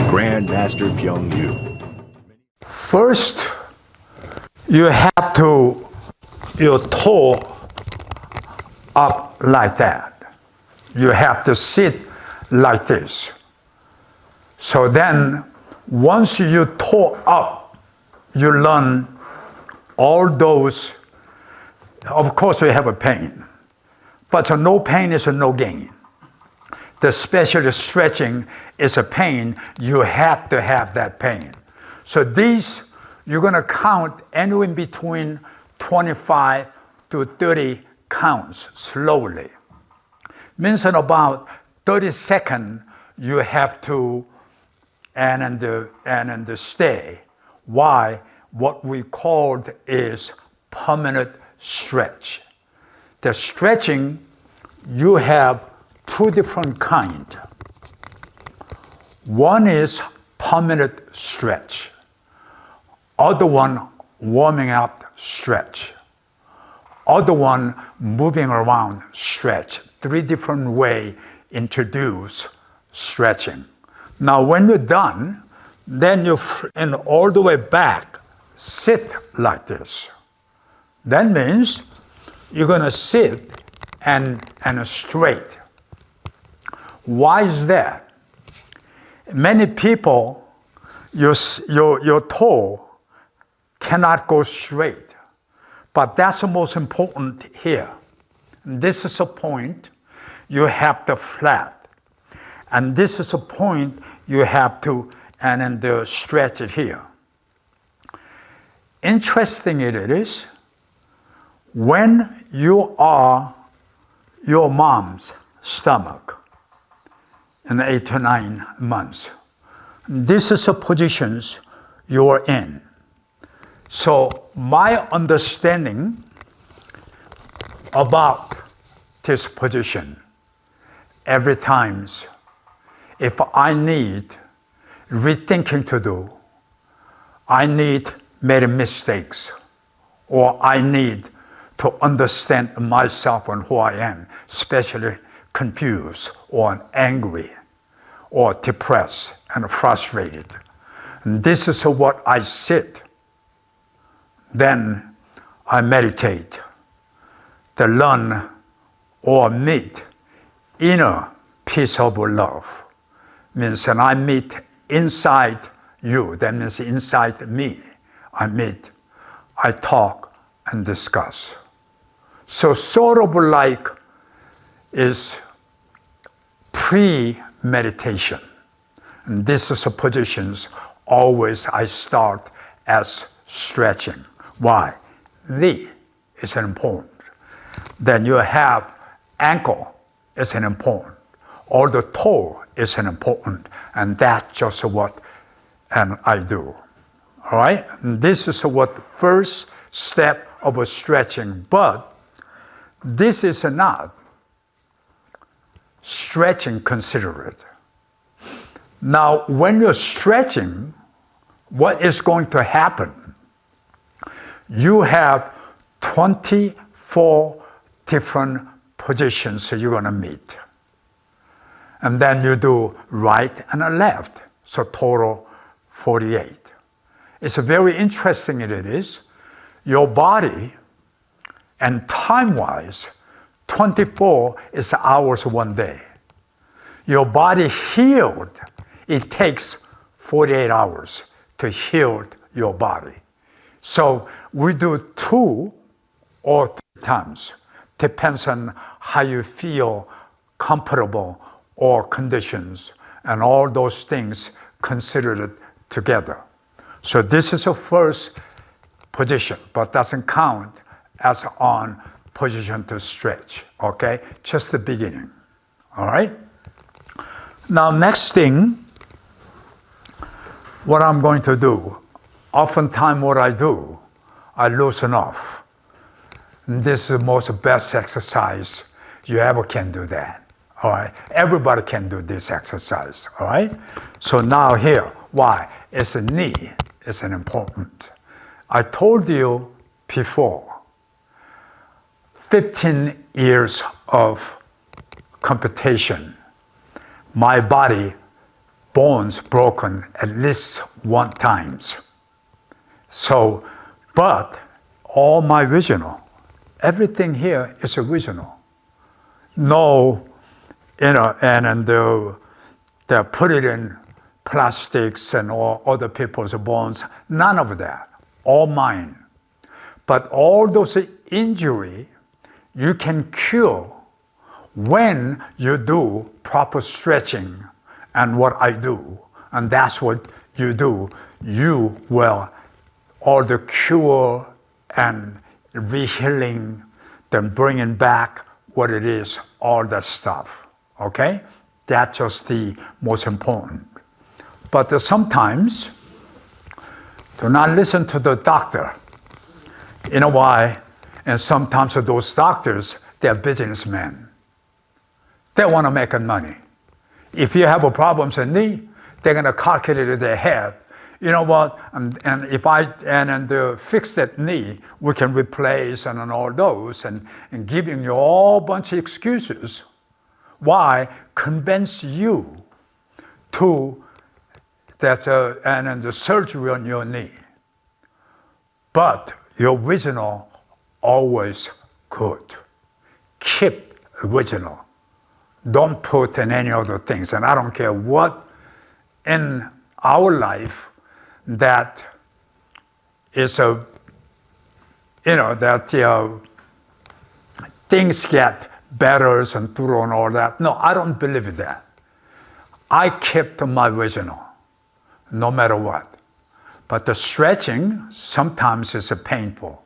Grandmaster Byong. First, you have to your toe up like that. You have to sit like this. So then, once you toe up, you learn all those. Of course, you have a pain, but no pain is no gain. The special stretching is a pain. You have to have that pain. So these, you're going to count anywhere in between 25 to 30 counts slowly. Means in about 30 seconds, you have to and stay. Why? What we called is permanent stretch. The stretching, you have two different kinds. One is permanent stretch. Other one, warming up stretch. Other one, moving around stretch. Three different ways introduce stretching. Now when you're done, then you and all the way back, sit like this. That means you're going to sit and straight. Why is that? Many people, your toe cannot go straight. But that's the most important here. And this is a point you have to flat. And this is a point you have to stretch it here. Interesting it is, when you are your mom's stomach in 8 to 9 months, this is the positions you are in. So my understanding about this position, every time if I need rethinking to do, I need made mistakes, or I need to understand myself and who I am, especially confused or angry or depressed and frustrated. And this is what I sit. Then I meditate to learn or meet inner peace of love. Means that I meet inside you, that means inside me. I talk and discuss. So sort of like is pre-meditation. And this is a positions always I start as stretching. Why? Knee is important. Then you have ankle is an important. Or the toe is an important. And that's just what I do. All right? And this is what first step of a stretching. But this is not stretching considered. Now, when you're stretching, what is going to happen? You have 24 different positions you're going to meet. And then you do right and left, so total 48. It's very interesting it is. Your body, and time-wise, 24 is hours one day. Your body healed, it takes 48 hours to heal your body. So we do 2 or 3 times. Depends on how you feel comfortable or conditions, and all those things considered together. So this is the first position, but doesn't count as on position to stretch, okay? Just the beginning, all right? Now next thing, what I'm going to do, oftentimes what I do, I loosen off. And this is the most best exercise you ever can do that. All right, everybody can do this exercise. All right, so now here, why? It's a knee. It's an important. I told you before. 15 years of competition. My body bones broken at least 1 times. So, but all my original, everything here is original. No, and they put it in plastics and all other people's bones. None of that. All mine. But all those injury you can cure when you do proper stretching and what I do. And that's what you do. You will all the cure and re-healing, then bringing back what it is, all that stuff. Okay? That's just the most important. But sometimes, do not listen to the doctor. You know why? And sometimes those doctors, they're businessmen. They want to make money. If you have a problem with knee, they're going to calculate in their head. You know what? And if fix that knee, we can replace and all those and giving you all bunch of excuses. Why? Convince you to that and the surgery on your knee. But your original always good. Keep original. Don't put in any other things. And I don't care what in our life that is things get better and through and all that. No, I don't believe in that. I kept my original, no matter what. But the stretching sometimes is painful.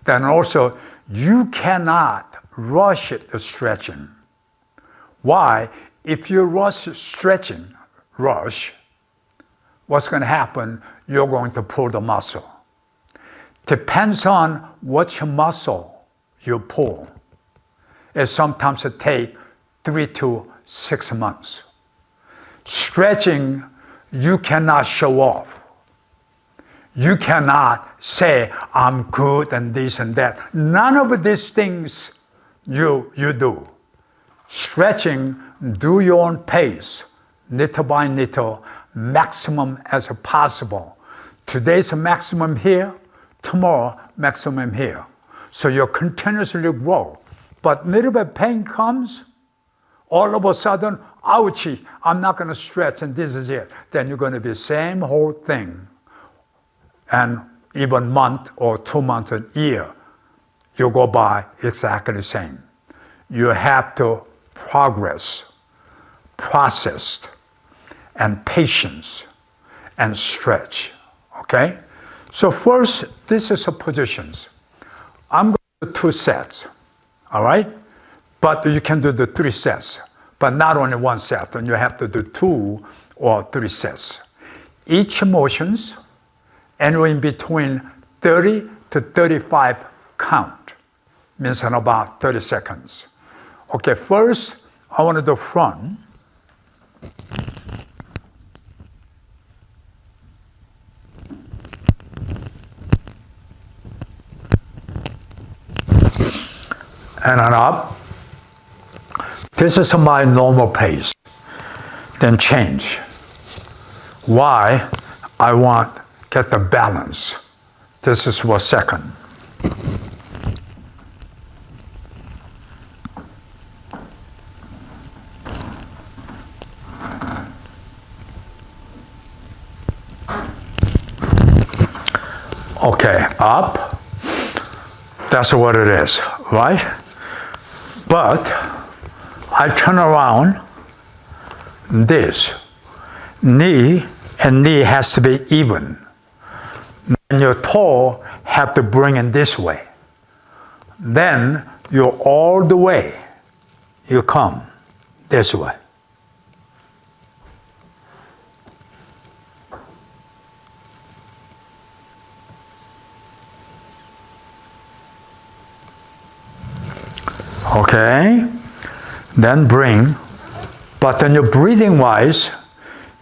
Then also, you cannot rush the stretching. Why? If you rush what's going to happen? You're going to pull the muscle. Depends on which muscle you pull. It sometimes takes 3 to 6 months. Stretching, you cannot show off. You cannot say, I'm good and this and that. None of these things you do. Stretching, do your own pace, little by little, maximum as possible. Today's maximum here, tomorrow maximum here. So you continuously grow. But little bit pain comes, all of a sudden, ouchie, I'm not going to stretch and this is it. Then you're going to be same whole thing. And even month or 2 months, a year, you go by exactly the same. You have to progress, process, and patience, and stretch, okay? So first, this is a positions. I'm going to do 2 sets, all right? But you can do the 3 sets, but not only 1 set, and you have to do 2 or 3 sets. Each motions, anywhere in between 30 to 35 count, means in about 30 seconds. Okay, first, I want to do front. And then up. This is my normal pace. Then change. Why? I want get the balance. This is for second. Okay, up. That's what it is, right? But I turn around this. Knee and knee has to be even. And your toe have to bring in this way. Then you're all the way. You come this way. Okay, then bring, but then your breathing wise,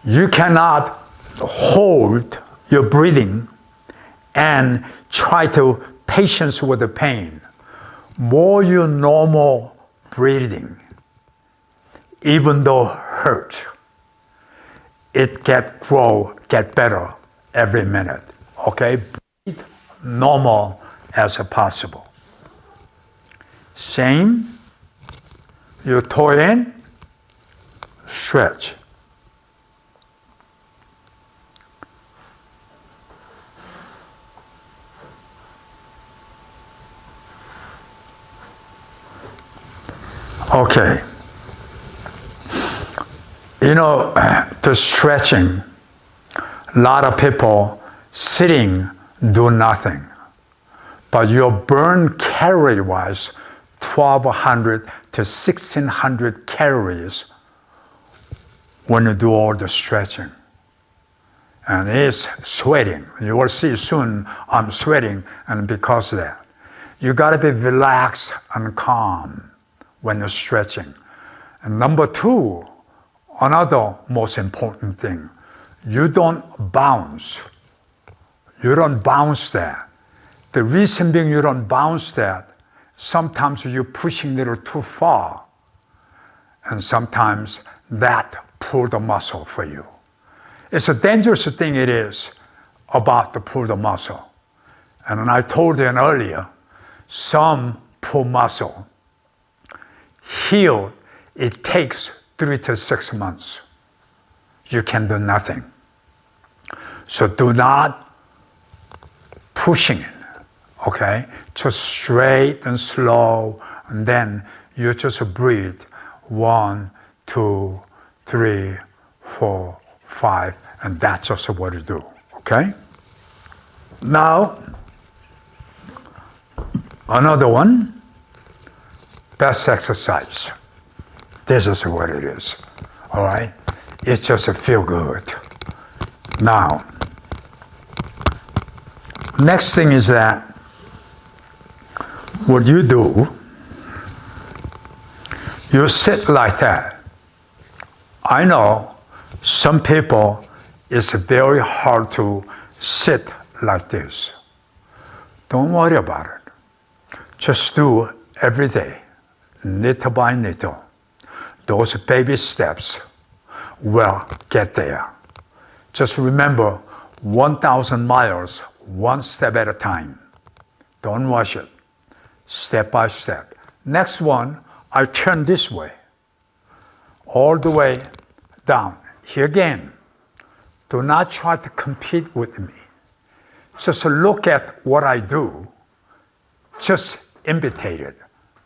you cannot hold your breathing and try to patience with the pain. More your normal breathing, even though hurt, it get better every minute. Okay? Breathe normal as possible. Same. You toe in, stretch. Okay. You know, the stretching, a lot of people sitting do nothing. But your burn calorie-wise, 1,200 to 1,600 calories when you do all the stretching. And it's sweating. You will see soon I'm sweating, and because of that. You gotta be relaxed and calm when you're stretching. And number two, another most important thing, you don't bounce. You don't bounce that. The reason being you don't bounce that, sometimes you're pushing a little too far, and sometimes that pull the muscle for you. It's a dangerous thing it is about to pull the muscle. And I told you earlier, some pull muscle heal, it takes 3 to 6 months. You can do nothing. So do not pushing it, okay? Just straight and slow, and then you just breathe 1, 2, 3, 4, 5, and that's just what you do, okay? Now, another one. Best exercise. This is what it is. All right? It just feel good. Now, next thing is that what you do, you sit like that. I know some people, it's very hard to sit like this. Don't worry about it. Just do every day. Little by little. Those baby steps will get there. Just remember, 1,000 miles, one step at a time. Don't rush it. Step by step. Next one, I turn this way. All the way down. Here again. Do not try to compete with me. Just look at what I do. Just imitate it.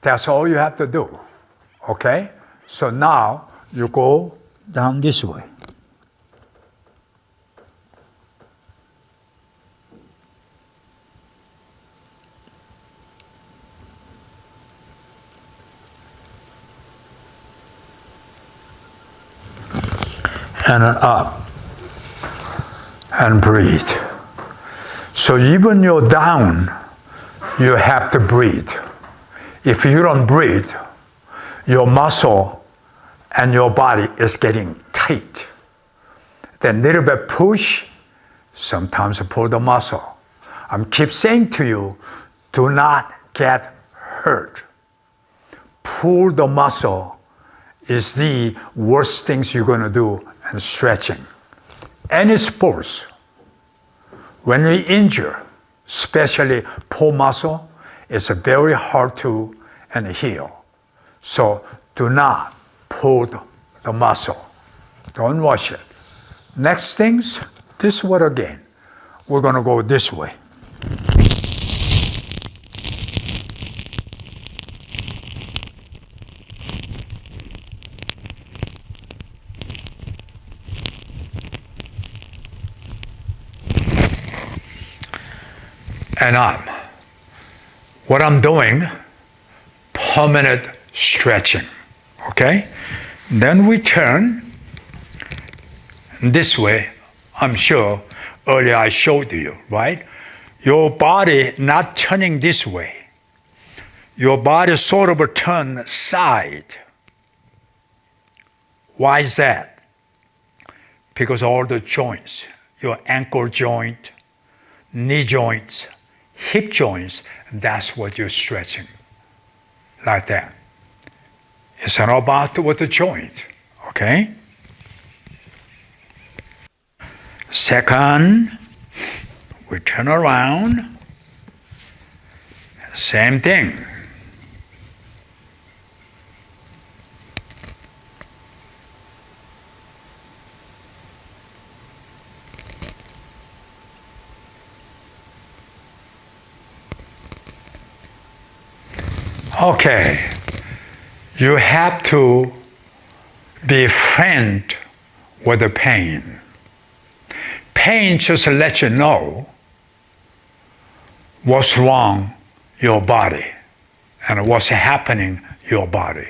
That's all you have to do, okay? So now you go down this way. And up. And breathe. So even you're down, you have to breathe. If you don't breathe, your muscle and your body is getting tight. Then little bit push, sometimes pull the muscle. I keep saying to you, do not get hurt. Pull the muscle is the worst things you're going to do in stretching. Any sports, when you injure, especially pull muscle, it's very hard to heal. So do not pull the muscle. Don't rush it. Next things, this one again. We're going to go this way. And up. What I'm doing, permanent stretching, okay? Then we turn this way. I'm sure earlier I showed you, right? Your body not turning this way. Your body sort of turn side. Why is that? Because all the joints, your ankle joint, knee joints, hip joints, that's what you're stretching. Like that. It's not about with the joint, okay? Second, we turn around. Same thing. Okay, you have to be friend with the pain. Pain just lets you know what's wrong your body and what's happening your body.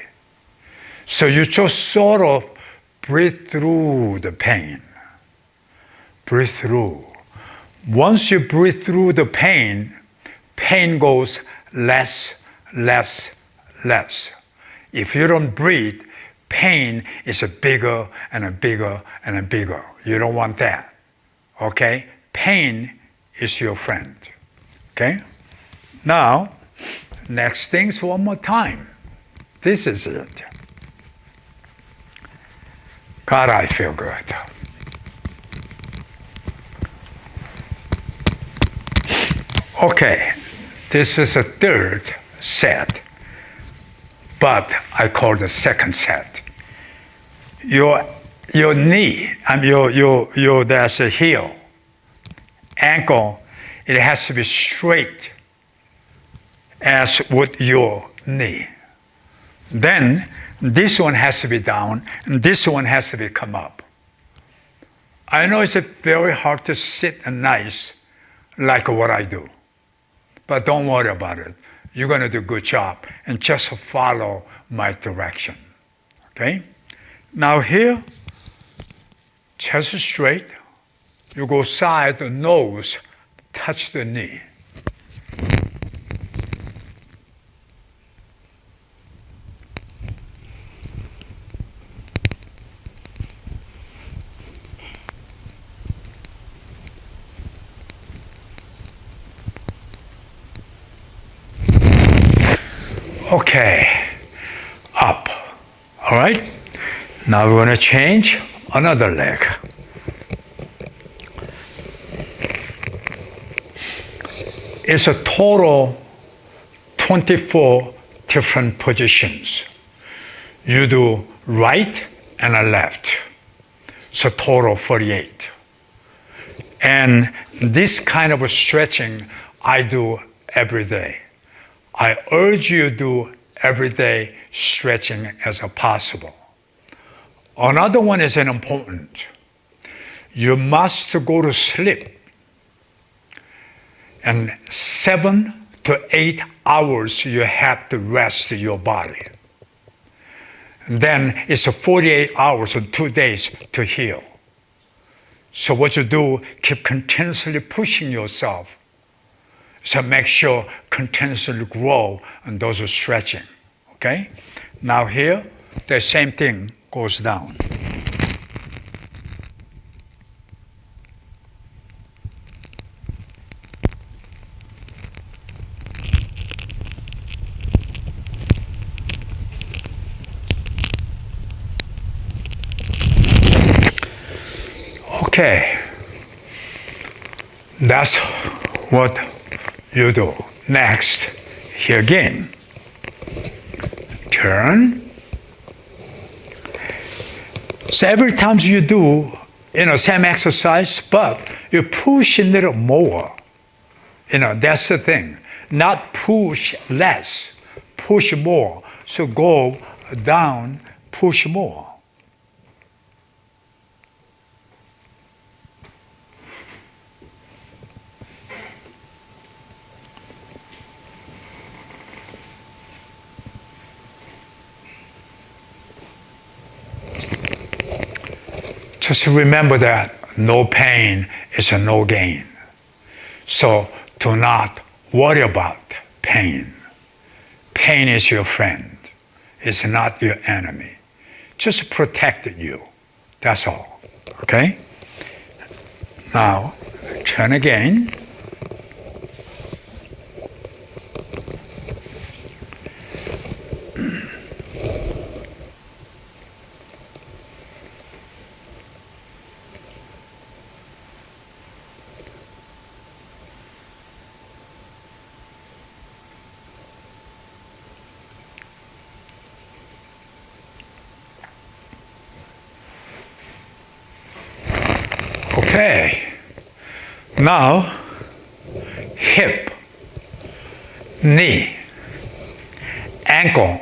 So you just sort of breathe through the pain. Breathe through. Once you breathe through the pain, pain goes less, less, less. If you don't breathe, pain is bigger and bigger and bigger. You don't want that. Okay? Pain is your friend. Okay? Now, next things one more time. This is it. God, I feel good. Okay, this is a third set, but I call the second set. Your knee, there's a heel, ankle, it has to be straight as with your knee. Then this one has to be down, and this one has to be come up. I know it's very hard to sit nice like what I do, but don't worry about it. You're going to do a good job, and just follow my direction. Okay? Now here, chest straight. You go side, the nose, touch the knee. Okay, up. All right? Now we're going to change another leg. It's a total 24 different positions. You do right and a left. So total 48. And this kind of stretching I do every day. I urge you to do every day stretching as possible. Another one is important. You must go to sleep. And 7 to 8 hours you have to rest your body. And then it's 48 hours or 2 days to heal. So what you do, keep continuously pushing yourself. So make sure continuously grow, and those are stretching. Okay? Now here, the same thing goes down. Okay, that's what you do. Next, here again. Turn. So every time you do, same exercise, but you push a little more. That's the thing. Not push less, push more. So go down, push more. Just remember that no pain is a no gain. So do not worry about pain. Pain is your friend. It's not your enemy. Just protect you. That's all. Okay? Now, turn again. Okay. Now, hip, knee, ankle,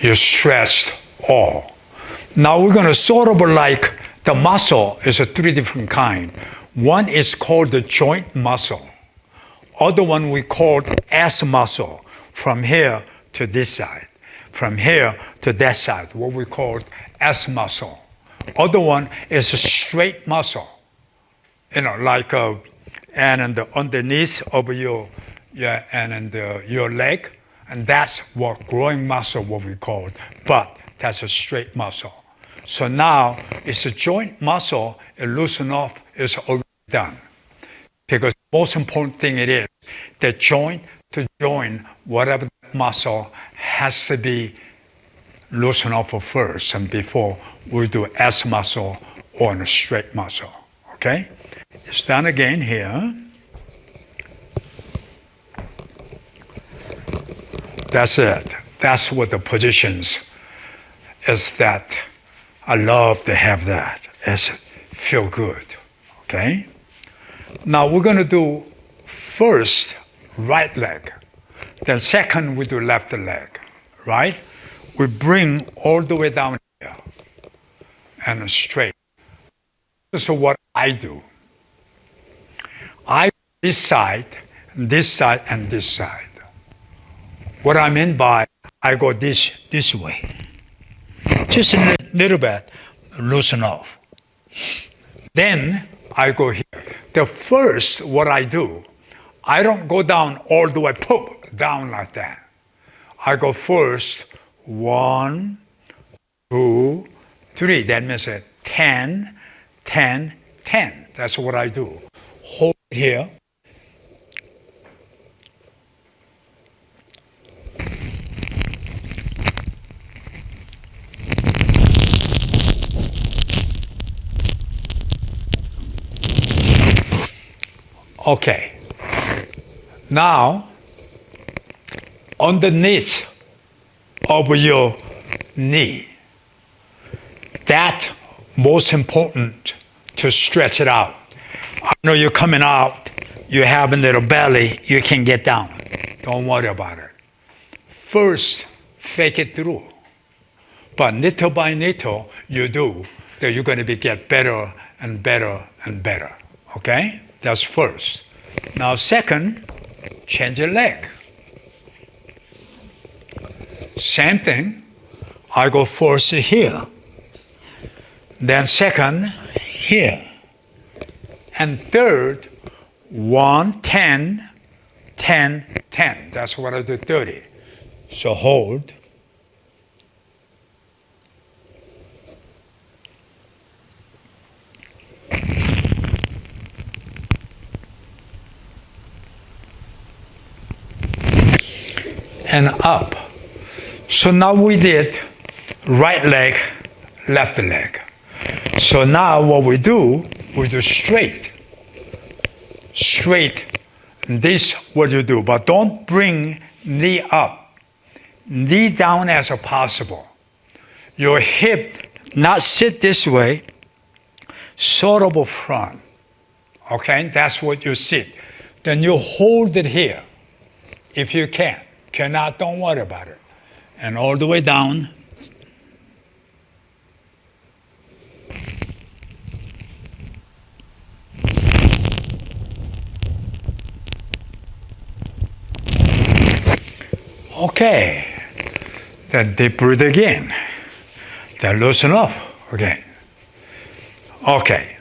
you stretched all. Now we're going to sort of like the muscle is a three different kind. One is called the joint muscle. Other one we call S muscle, from here to this side, from here to that side, what we call S muscle. Other one is a straight muscle, like and the underneath of your your leg, and that's what growing muscle, what we call it, but that's a straight muscle. So now it's a joint muscle, it loosen off, it's already done. Because the most important thing it is, the joint to joint, whatever muscle has to be loosened off first, and before we do S muscle or a straight muscle. Okay? It's done again here. That's it. That's what the positions is that. I love to have that. It's feel good. Okay? Now we're going to do first right leg. Then second we do left leg. Right? We bring all the way down here and straight. This is what I do. I this side, and this side. What I mean by I go this way. Just a little bit, loosen off. Then I go here. The first, what I do, I don't go down all the way, poof, down like that. I go first, 1, 2, 3. That means 10, 10, 10. That's what I do. Hold it here. Okay. Now, underneath of your knee, that most important to stretch it out. I know you're coming out, you have a little belly, you can get down. Don't worry about it. First, fake it through. But little by little, you do, that you're going to get better and better and better. Okay? That's first. Now second, change your leg. Same thing. I go first here. Then second, here. And third, 1, 10, 10, 10. That's what I do, 30. So hold. And up. So now we did right leg, left leg. So now what we do straight. Straight. This what you do, but don't bring knee up. Knee down as possible. Your hip not sit this way, sort of front. Okay, that's what you sit. Then you hold it here, if you can. Cannot, don't worry about it. And all the way down. Okay. Then deep breathe again. Then loosen up again. Okay.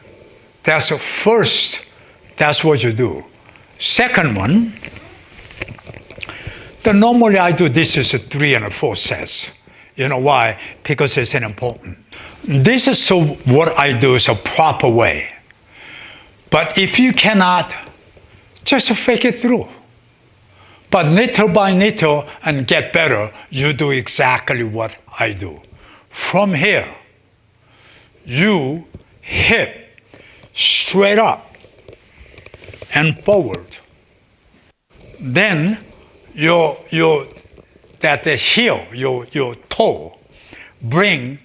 That's the first. That's what you do. Second one. Then normally I do this is 3 and 4 sets. You know why? Because it's an important. This is what I do is a proper way. But if you cannot, just fake it through. But little by little and get better, you do exactly what I do. From here, you hip straight up and forward. Then your that the heel, your toe, bring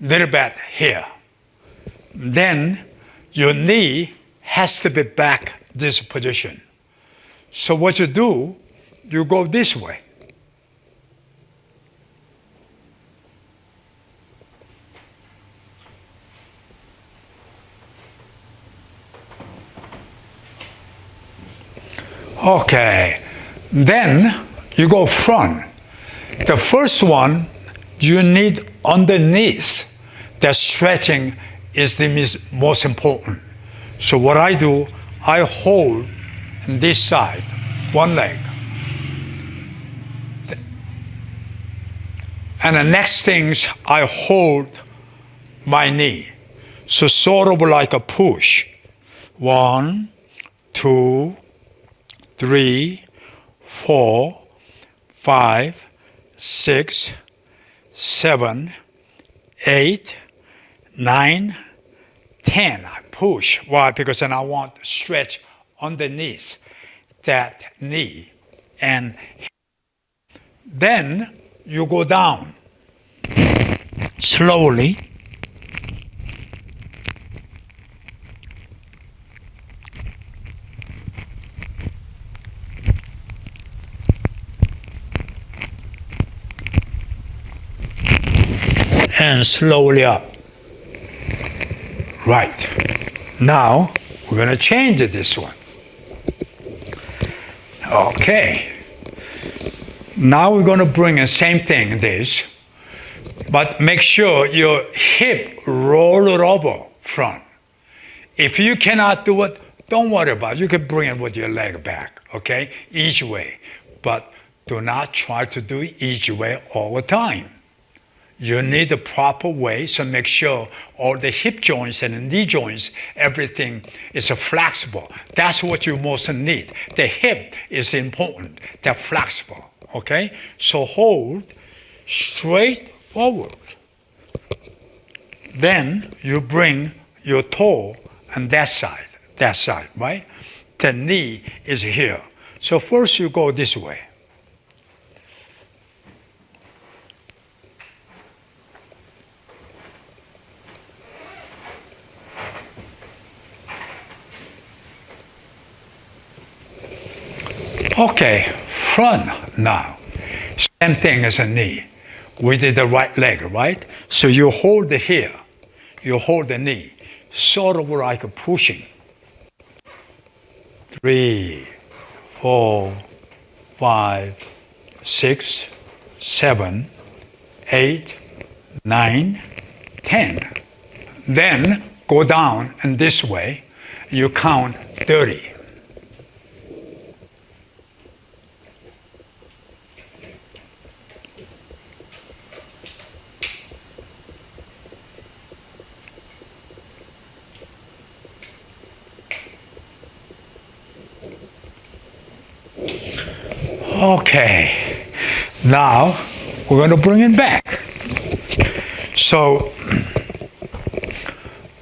little bit here. Then your knee has to be back this position. So what you do, you go this way. Okay, then you go front. The first one, you need underneath. That stretching is the most important. So what I do, I hold this side, one leg. And the next things, I hold my knee. So sort of like a push. 1, 2, 3, 4, 5, 6, 7, 8, 9, 10. I push. Why? Because then I want to stretch underneath that knee. And then you go down slowly. And slowly up. Right. Now, we're going to change this one. Okay. Now we're going to bring the same thing, this. But make sure your hip roll it over front. If you cannot do it, don't worry about it. You can bring it with your leg back, okay? Each way. But do not try to do it each way all the time. You need the proper way, so make sure all the hip joints and the knee joints, everything is flexible. That's what you most need. The hip is important. They're flexible, okay? So hold straight forward. Then you bring your toe on that side, right? The knee is here. So first you go this way. Okay, front now. Same thing as a knee. We did the right leg, right? So you hold it here. You hold the knee. Sort of like pushing. 3, 4, 5, 6, 7, 8, 9, 10. Then go down and this way. You count 30. Okay, now we're going to bring it back. So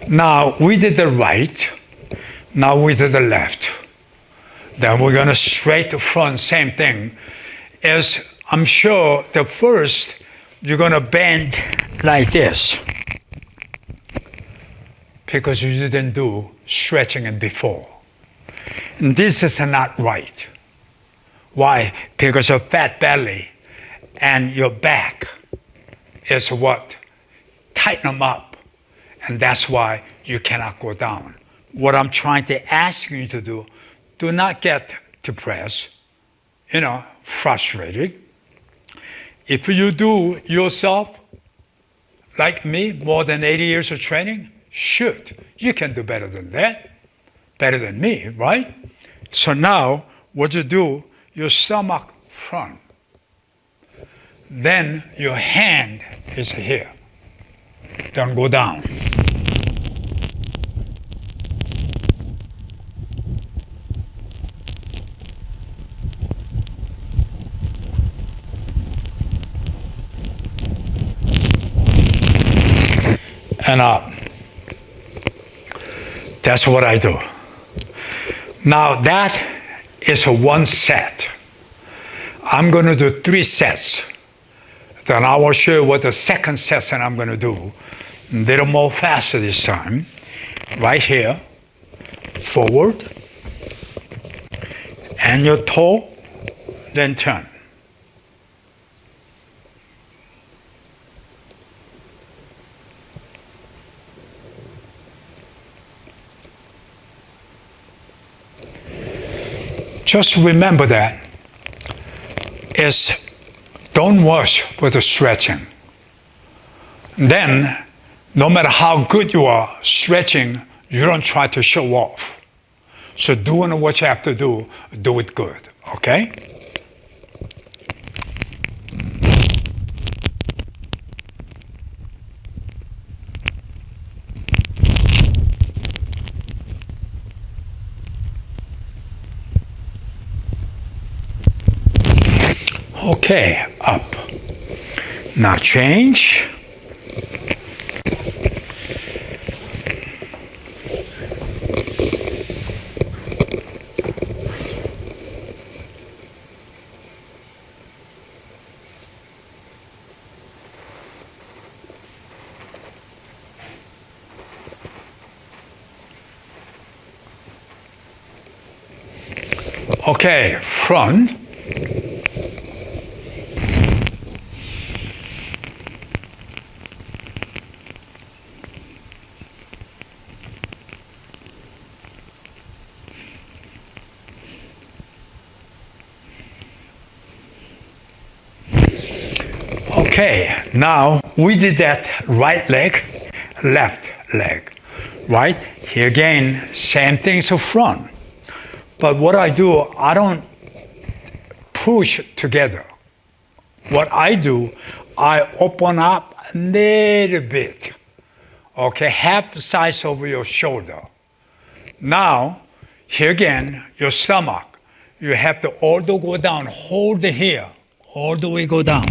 now we did the right, now we did the left. Then we're going to straight to front, same thing. As I'm sure the first, you're going to bend like this because you didn't do stretching it before. And this is not right. Why? Because your fat belly and your back is what tighten them up. And that's why you cannot go down. What I'm trying to ask you to do, do not get depressed, frustrated. If you do yourself, like me, more than 80 years of training, shoot, you can do better than that, better than me, right? So now, what you do, your stomach front. Then your hand is here. Don't go down. And up. That's what I do. Now that is a one set. I'm going to do 3 sets. Then I will show you what the second session I'm going to do. A little more faster this time. Right here. forward, and your toe, then turn. Just remember that don't rush with the stretching. Then, no matter how good you are stretching, you don't try to show off. So doing what you have to do it good, okay? Okay, up. Now change. Okay, front. Okay, now we did that right leg, left leg, right? Here again, same thing, so front. But what I do, I don't push together. What I do, I open up a little bit, okay, half the size over your shoulder. Now, here again, your stomach, you have to all the way go down, hold it here, all the way go down.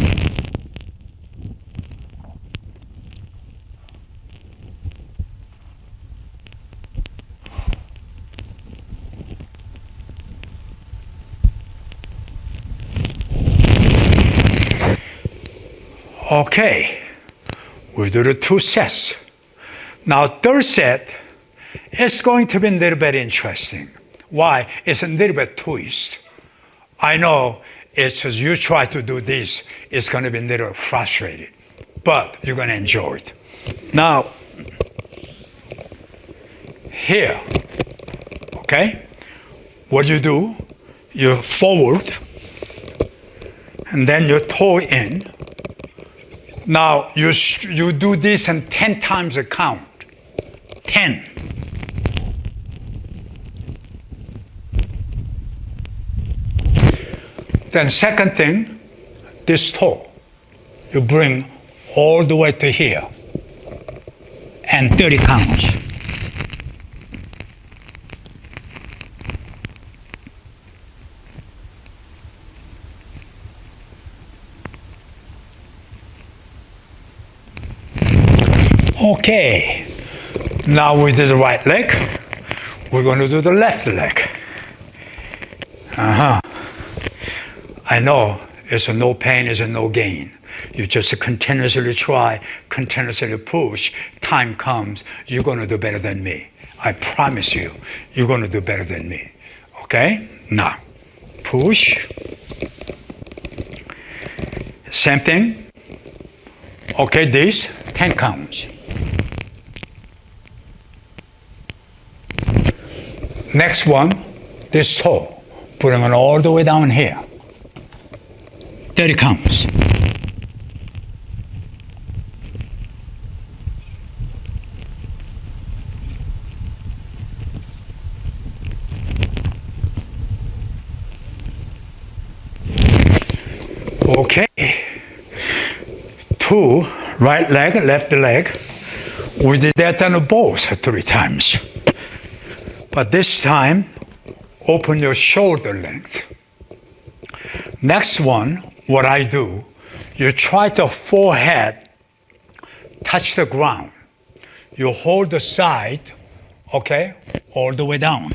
Okay, we do the 2 sets. Now, third set is going to be a little bit interesting. Why? It's a little bit twist. I know it's as you try to do this, it's going to be a little frustrated, but you're going to enjoy it. Now, here, okay, what you do, you forward, and then you toe in. Now, you do this in 10 times a count. 10. Then second thing, this toe, you bring all the way to here, and 30 counts. Okay, now we did the right leg. We're going to do the left leg. I know it's a no pain, it's a no gain. You just continuously try, continuously push. Time comes, you're going to do better than me. I promise you, you're going to do better than me. Okay? Now, push. Same thing. Okay, this, 10 counts. Next one, this toe, putting it all the way down here. 30 counts. Okay. 2, right leg, left leg. We did that on both 3 times. But this time, open your shoulder length. Next one, what I do, you try to forehead touch the ground. You hold the side, okay, all the way down.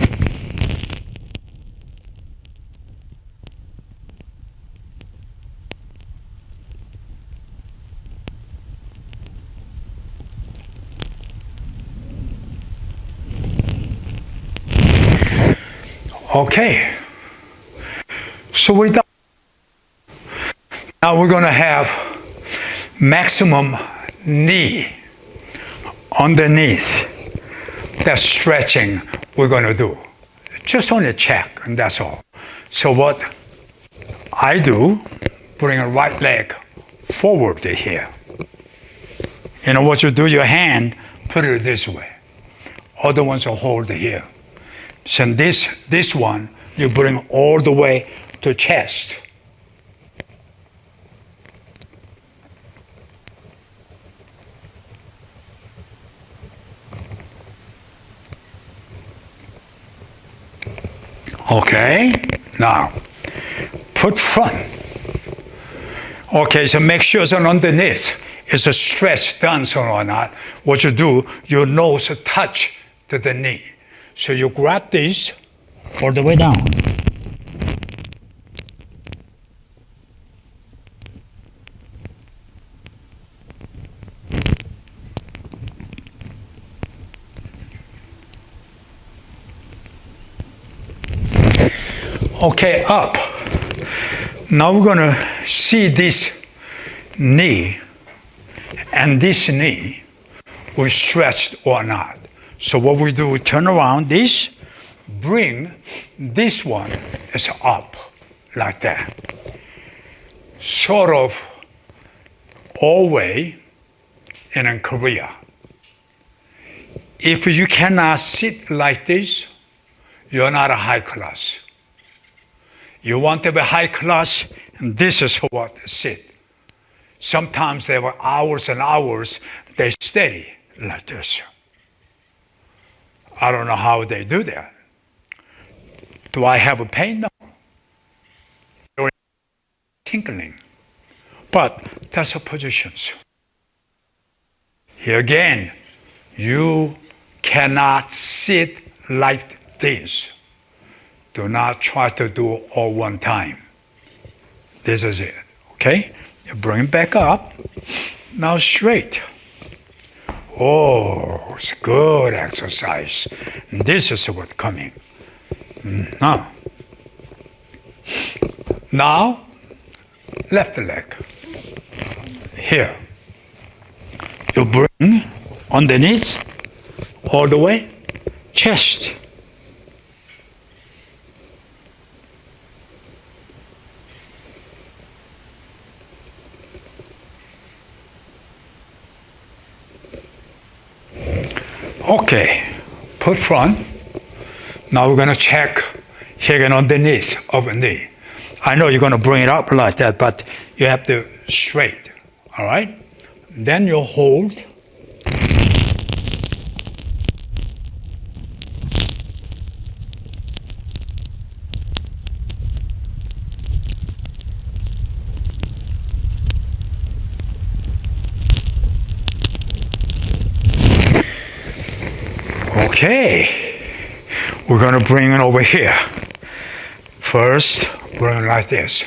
Okay. So we're done. Now we're going to have maximum knee underneath. That stretching we're going to do. Just on a check, and that's all. So what I do, bring a right leg forward to here. You know what you do? Your hand, put it this way. Other ones will hold it here. So this one, you bring all the way to chest. Okay, now put front. Okay, so make sure it's underneath. It's a stretch done or not. What you do, your nose touch to the knee. So you grab this all the way down. Okay, up. Now we're going to see this knee and this knee will stretched or not. So what we do, we turn around this, bring this one is up like that. Sort of always in Korea. If you cannot sit like this, you're not a high class. You want to be high class, and this is what sit. Sometimes there were hours and hours, they steady like this. I don't know how they do that. Do I have a pain? No. Tinkling. But that's a position. Here again, you cannot sit like this. Do not try to do all one time. This is it, okay? You bring it back up. Now straight. Oh, it's good exercise. And this is what's coming. Now, left leg. Here. You bring underneath, all the way, chest. Okay, put front. Now we're going to check here and underneath of the knee. I know you're going to bring it up like that, but you have to straight, all right? Then you hold. Okay, we're going to bring it over here. First, bring it like this.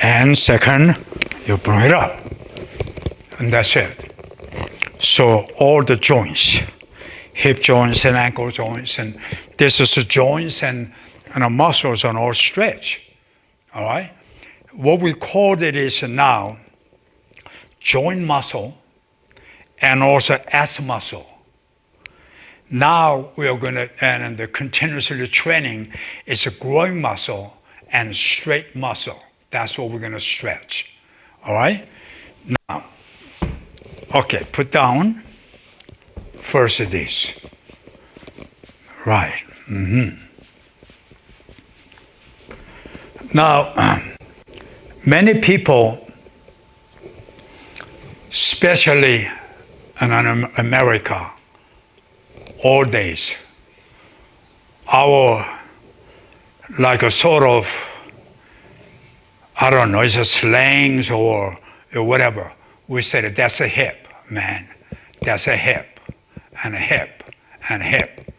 And second, you bring it up. And that's it. So all the joints, hip joints and ankle joints, and this is the joints and the muscles are all stretch. All right? What we call it is now joint muscle and also ass muscle. Now we are going to, and the continuously training is a growing muscle and straight muscle. That's what we're going to stretch. All right? Now, okay, put down first this. Right. Now, many people, especially in America, all days, our, like a sort of, I don't know, it's a slangs or whatever. We said that's a hip, man. That's a hip, and a hip, and a hip.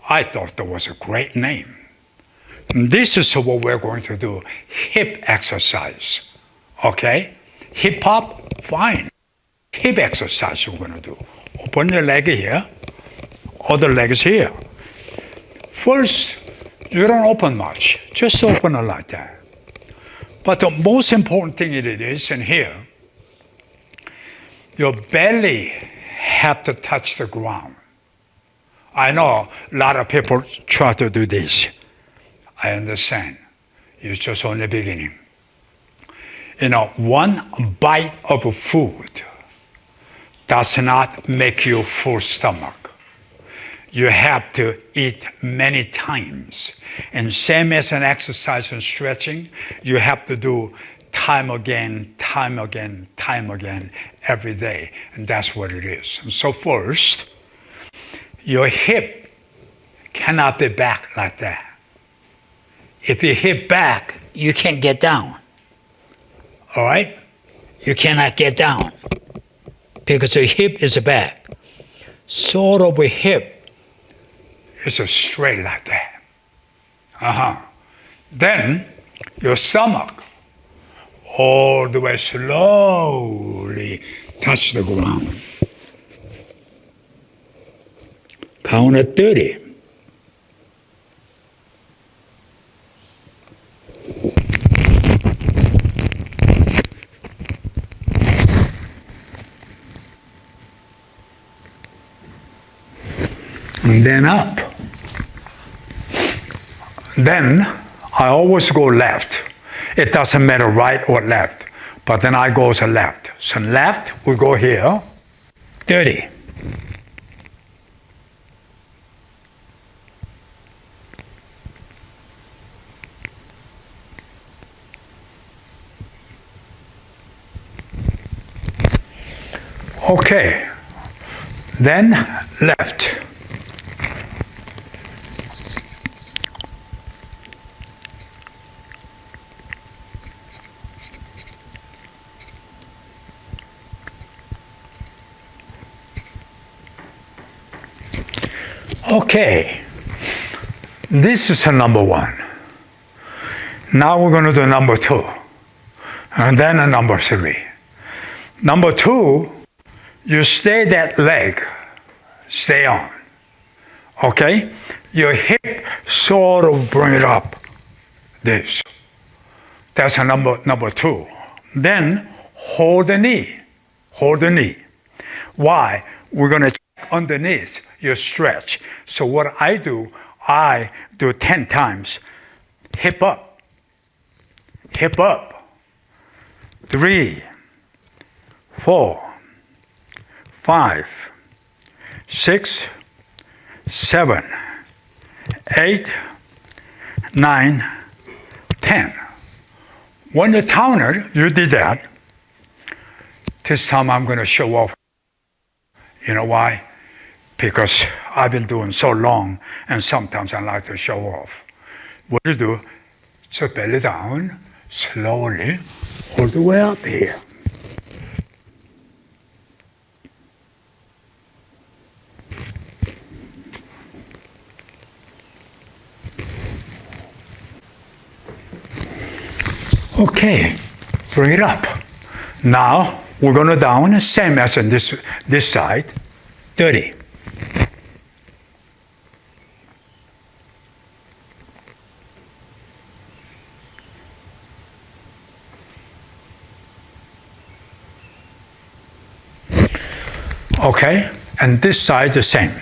I thought that was a great name. And this is what we're going to do, hip exercise, okay? Hip hop, fine. Hip exercise we're going to do. Open the leg here. Other leg is here. First, You don't open much, just open it like that. But the most important thing it is in here, your belly have to touch the ground. I know a lot of people try to do this. I understand. It's just only beginning. One bite of food does not make you full stomach. You have to eat many times. And same as an exercise and stretching, you have to do time again, every day. And that's what it is. And so first, your hip cannot be back like that. If you hip back, you can't get down. All right? You cannot get down because your hip is back. Sort of a hip is straight like that. Then your stomach all the way slowly touch the ground. Count at 30. And then up. Then I always go left. It doesn't matter right or left, but then I go to left. So left, we go here, 30. Okay, then left. Okay, this is a number one. Now we're going to do number two, and then a number three. Number two, you stay that leg, stay on. Okay? Your hip sort of bring it up, this. That's a number two. Then hold the knee. Hold the knee. Why? We're going to check underneath your stretch. So what I do 10 times. Hip up. Hip up. 3, 4, 5, 6, 7, 8, 9, 10. When you count it, you did that. This time I'm going to show off. You know why? Because I've been doing so long, and sometimes I like to show off. What do you do? So belly down, slowly, all the way up here. Okay, bring it up. Now we're going to down, same as on this side, 30. Okay, and this side the same.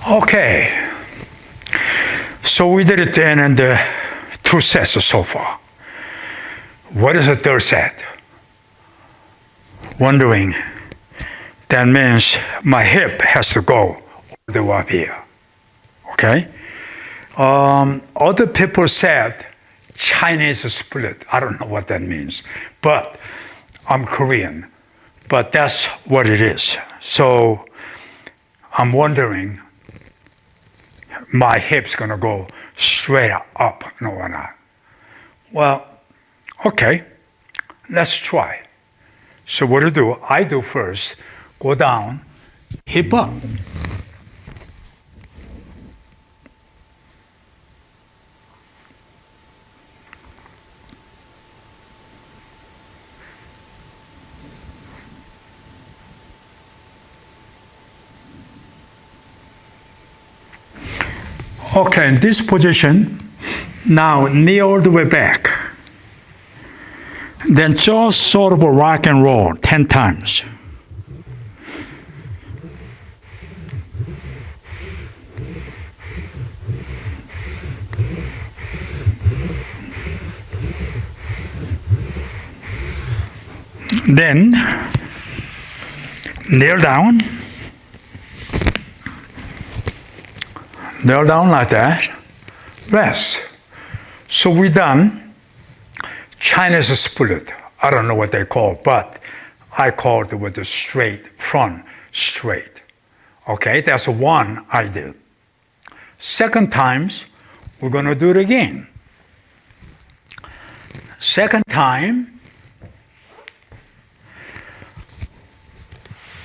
Okay, so we did it then in the 2 sets so far. What is the third set? Wondering. That means my hip has to go all the way up here. Okay? Other people said Chinese split. I don't know what that means. But I'm Korean. But that's what it is. So I'm wondering, my hip's going to go straight up, no or not. Well, okay, let's try. So what do? I do first, go down, hip up. Okay, in this position, now knee all the way back. Then just sort of a rock and roll 10 times. Then kneel down like that, rest. So we done Chinese split. I don't know what they call, but I call it with the straight front, straight. Okay, that's one I did. Second times, we're gonna do it again. Second time,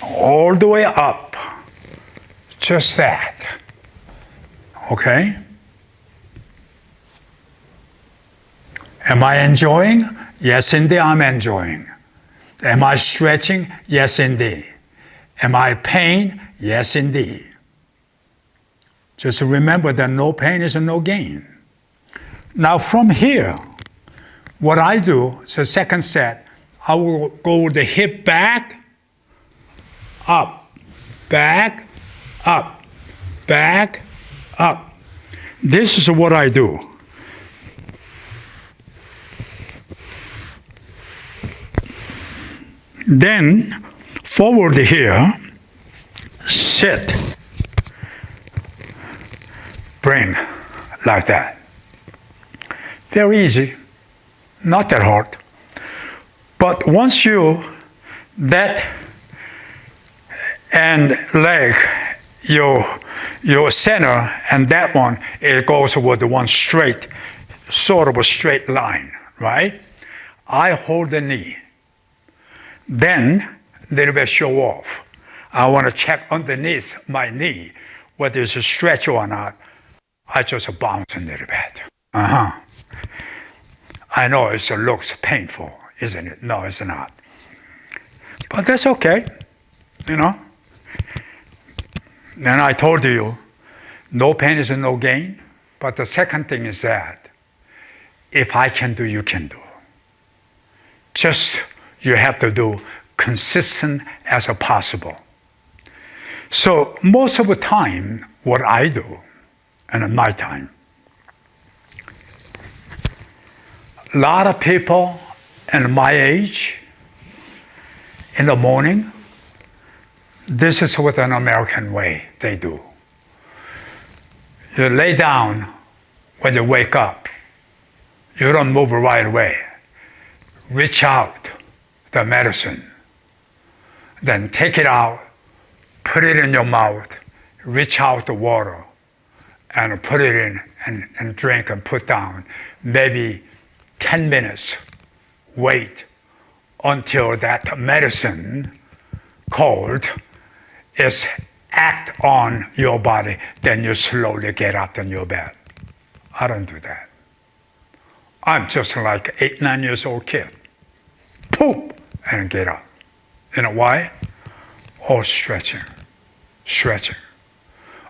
all the way up, just that, okay? Am I enjoying? Yes, indeed, I'm enjoying. Am I stretching? Yes, indeed. Am I pain? Yes, indeed. Just remember that no pain is no gain. Now from here, what I do, is the second set, I will go with the hip back, up, back, up, back, up. This is what I do. Then forward here, sit, bring, like that. Very easy, not that hard. But once you, that and leg, your center, and that one, it goes with the one straight, sort of a straight line, right? I hold the knee. Then, little bit show off. I want to check underneath my knee whether it's a stretch or not. I just bounce a little bit. I know it looks painful, isn't it? No, it's not. But that's okay, you know. Then I told you, no pain is no gain. But the second thing is that if I can do, you can do. Just you have to do consistent as possible. So most of the time, what I do, and in my time, a lot of people in my age, in the morning, this is what an American way they do. You lay down when you wake up. You don't move right away. Reach out the medicine. Then take it out, put it in your mouth, reach out the water, and put it in and drink and put down. Maybe 10 minutes. Wait until that medicine cold is act on your body, then you slowly get up in your bed. I don't do that. I'm just like 8, 9 years old kid. Poop, and get up. You know why? Oh, stretching, stretching.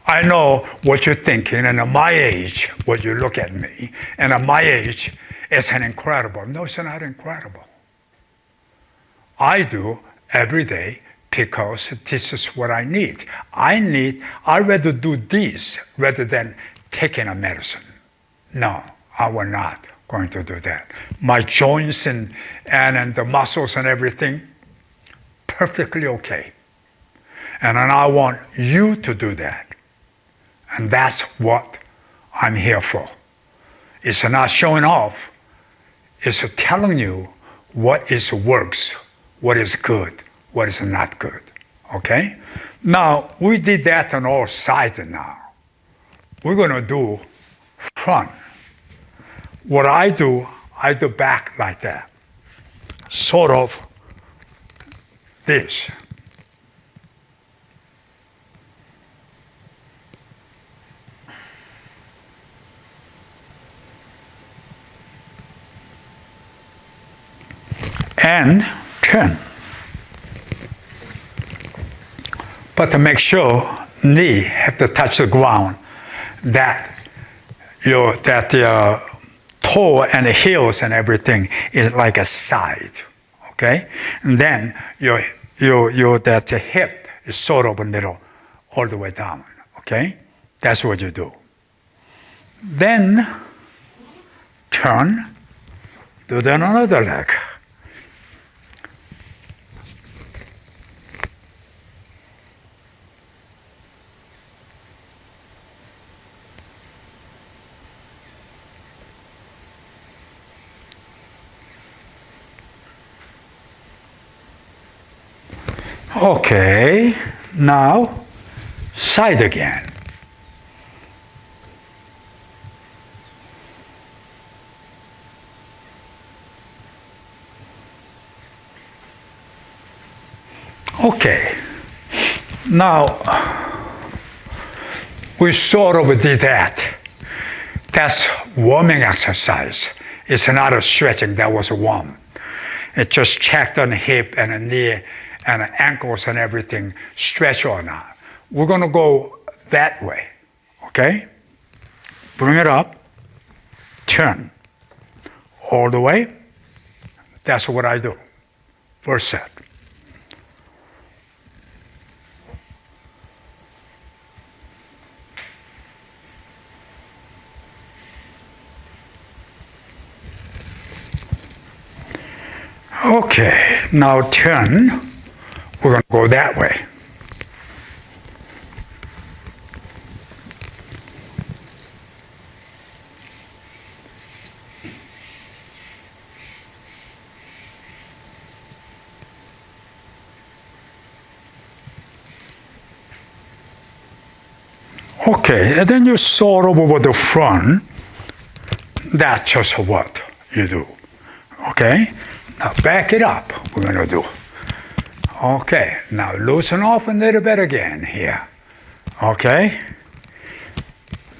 I know what you're thinking, and at my age, when you look at me, and at my age, it's an incredible. No, it's not incredible. I do every day because this is what I need. I'd rather do this rather than taking a medicine. No, I will not going to do that. My joints and the muscles and everything, perfectly okay. And then I want you to do that. And that's what I'm here for. It's not showing off. It's telling you what is works, what is good, what is not good. Okay? Now, we did that on all sides now. We're going to do front. What I do back like that. Sort of this. And turn. But to make sure knee have to touch the ground, that that toe and the heels and everything is like a side, okay? And then that hip is sort of a little all the way down, okay? That's what you do. Then turn, do that on another leg. Okay, now side again. Okay, now we sort of did that. That's warming exercise. It's not a stretching, that was warm. It just checked on the hip and the knee and the ankles and everything, stretch or not. We're gonna go that way, okay? Bring it up, turn, all the way. That's what I do. First set. Okay, now turn. We're going to go that way. Okay, and then you sort of over the front. That's just what you do. Okay? Now back it up, we're going to do. Okay, now loosen off a little bit again here. Okay?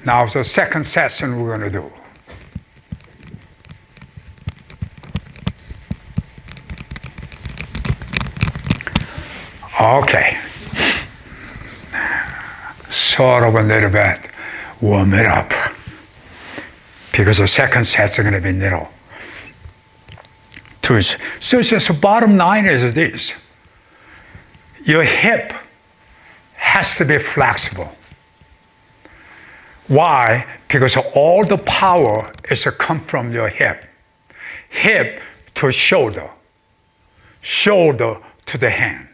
Now the second session we're going to do. Okay. Sort of a little bit warm it up. Because the second set's going to be little. So just the bottom line is this. Your hip has to be flexible. Why? Because all the power is to come from your hip. Hip to shoulder. Shoulder to the hand.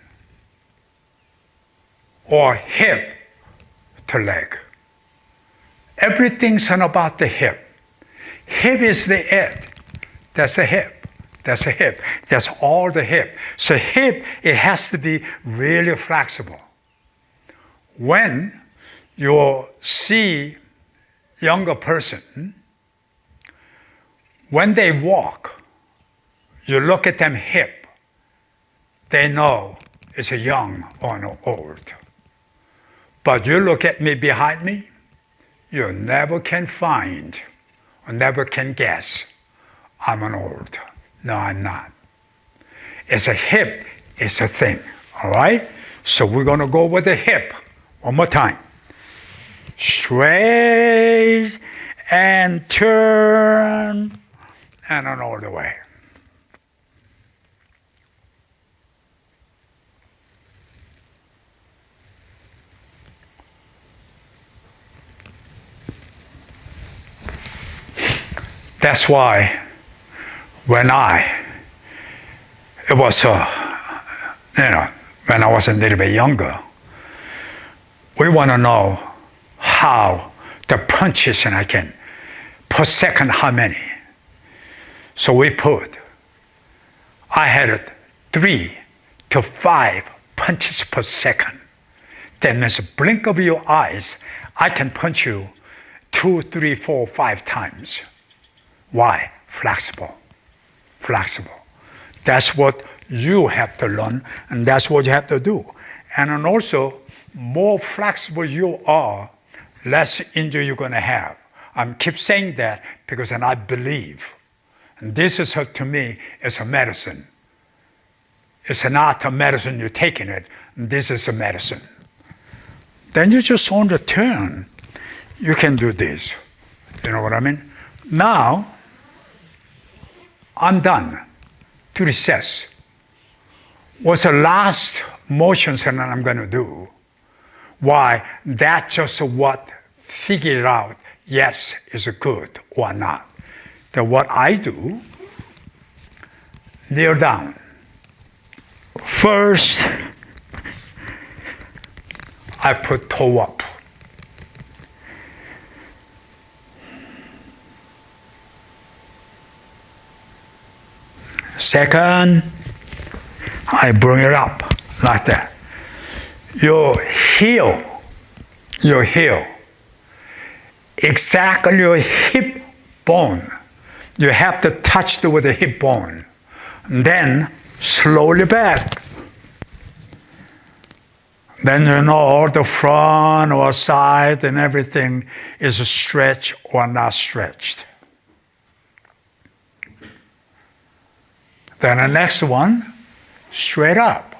Or hip to leg. Everything's about the hip. Hip is the it. That's the hip. That's a hip. That's all the hip. So hip, it has to be really flexible. When you see younger person, when they walk, you look at them hip, they know it's a young or an old. But you look at me behind me, you never can find or never can guess I'm an old. No, I'm not. It's a hip, it's a thing, all right? So we're going to go with the hip one more time. Straight and turn and on all the way. That's why when I was a little bit younger, we want to know how the punches and I can per second how many. So I had 3 to 5 punches per second. That means a blink of your eyes, I can punch you 2, 3, 4, 5 times. Why? Flexible. That's what you have to learn, and that's what you have to do. And then also, more flexible you are, less injury you're going to have. I keep saying that because then I believe. And this is, to me, is a medicine. It's not a medicine you're taking it. This is a medicine. Then you just on the turn, you can do this. You know what I mean? Now, I'm done to recess. What's the last motions that I'm going to do? Why? That's just what figured out, yes, is good or not. Then what I do, kneel down. First, I put toe up. Second, I bring it up like that. Your heel, exactly your hip bone. You have to touch with the hip bone. And then slowly back. Then you know all the front or side and everything is stretched or not stretched. Then the next one, straight up.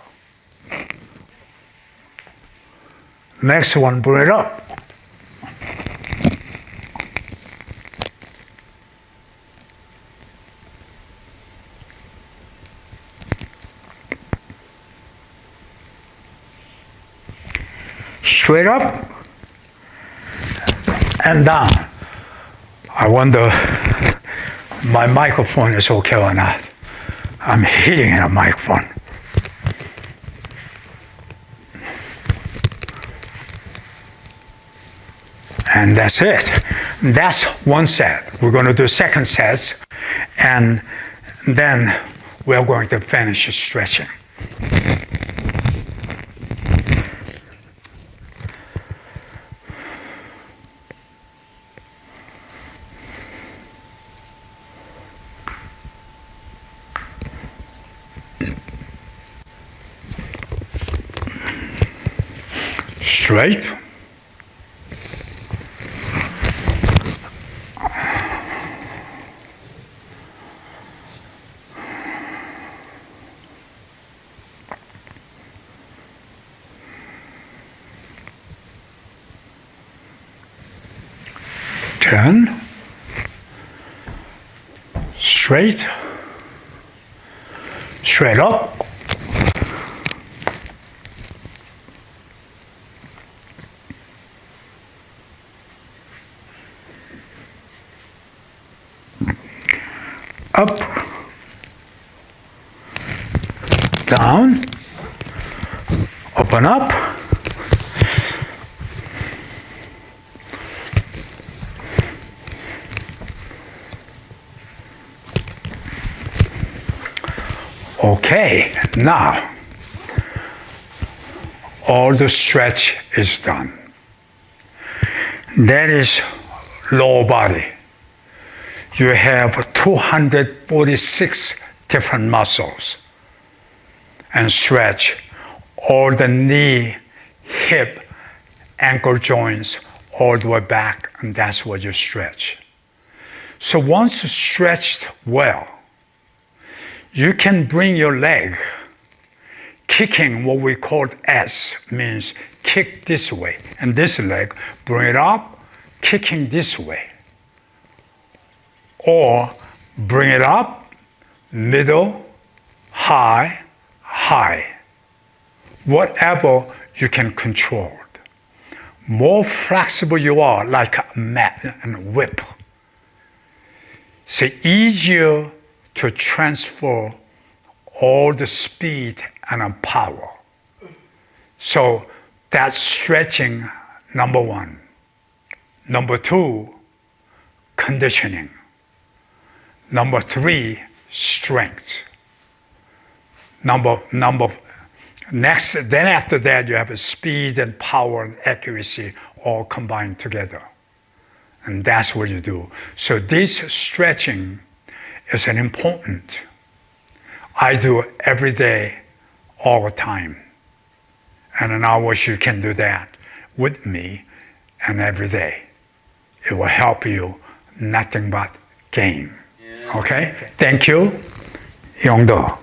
Next one, bring it up. Straight up and down. I wonder my microphone is okay or not. I'm hitting a microphone. And that's it. That's one set. We're going to do second sets, and then we're going to finish stretching. Straight. Turn. Straight. Straight up. Up, down, open up, okay, now all the stretch is done. That is lower body. You have 246 different muscles and stretch all the knee, hip, ankle joints all the way back, and that's what you stretch. So once stretched well, you can bring your leg, kicking what we call S, means kick this way, and this leg, bring it up, kicking this way. Or bring it up, middle, high, high. Whatever you can control. More flexible you are, like a mat and whip. It's easier to transfer all the speed and power. So that's stretching, number one. Number two, conditioning. Number three, strength. Next, then after that, you have speed and power and accuracy all combined together. And that's what you do. So this stretching is an important. I do every day, all the time. And I wish you can do that with me and every day. It will help you nothing but gain. Okay? Thank you. Byong.